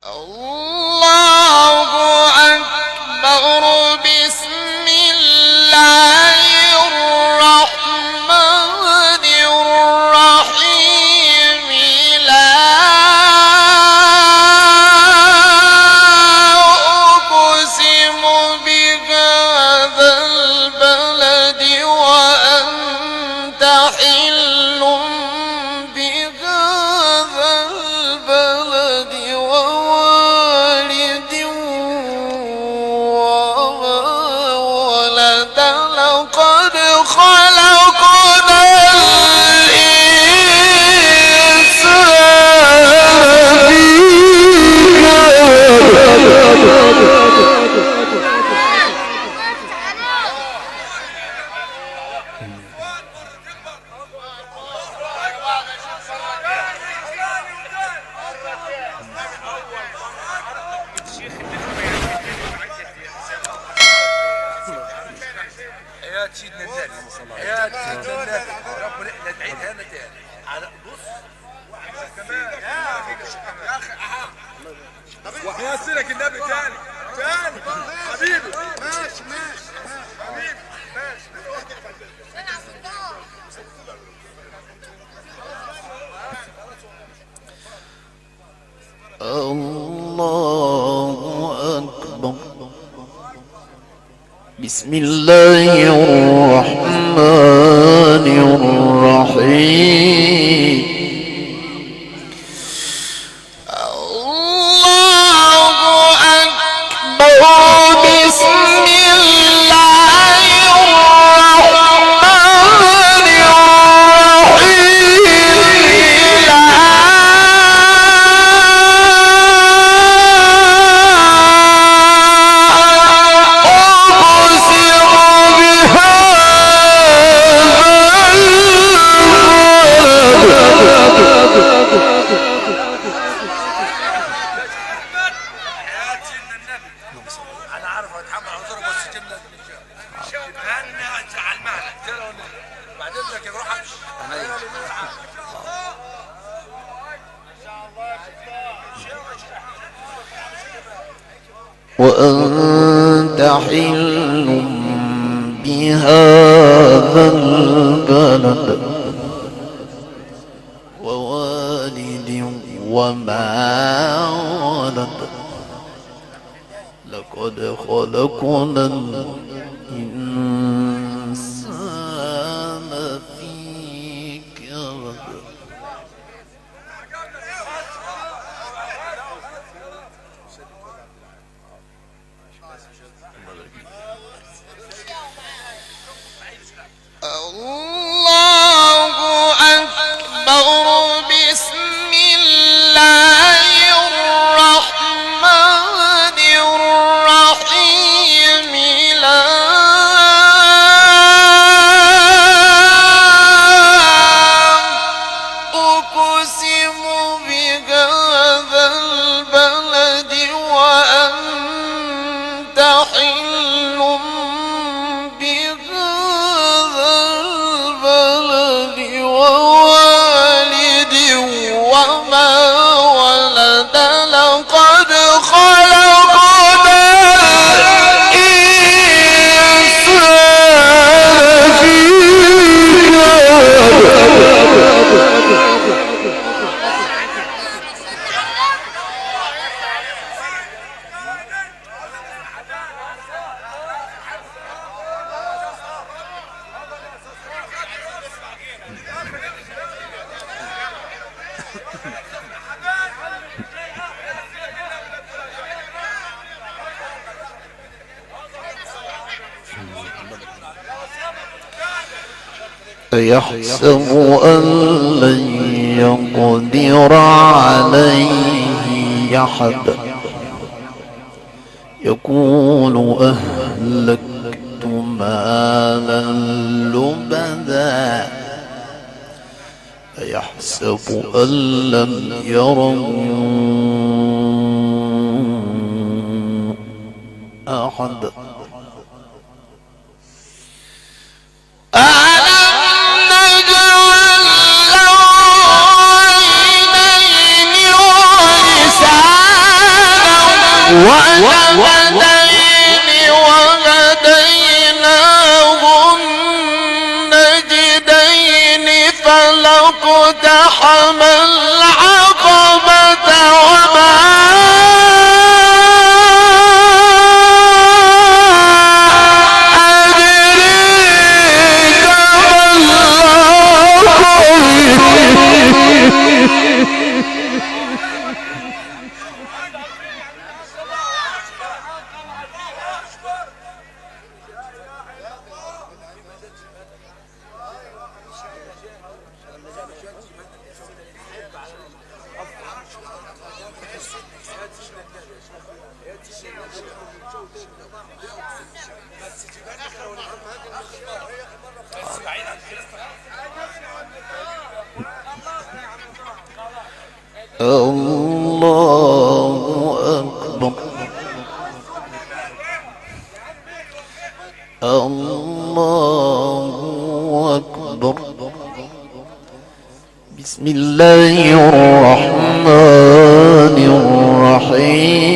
الله أكبر. بسم الله الرحمن الرحيم. لا أقسم بهذا البلد وأنت حل بهذا البلد ووالد وما ولد. لقد خلقنا الإنسان في يا سيدنا النبي يا سيدنا النبي ربنا احنا ندعيها هنا تاني على بص كمان يا اخي وحياة سيرك النبي تاني حبيبي ماشي حبيبي ماشي الله أكبر. بسم الله الرحمن الرحيم. الله أكبر. بسم الله الرحمن الرحيم. انا عارف اتحمل عذرك بس جبنا هنا على المهله بعد اذنك يا روح امشي وأنت حل بهذا البلد ووالد وما ولد. لقد خلقنا الإنسان في كبد. الله أكبر. بسم الله الرحمن الرحيم. لا أقسم بهذا البلد وأنت حل بهذا البلد ووالد وما ولد. لقد خلقنا الإنسان في يحسب أن لن يقدر عليه أحد. يقول أهلكت مالا لبدا. يحسب أن لم يره أحد. ألم نجعل له عينين ولسانا والجبلين وهديناه النجدين فلاقتحم العقبة وما الله أكبر الله أكبر. بسم الله الرحمن الرحيم.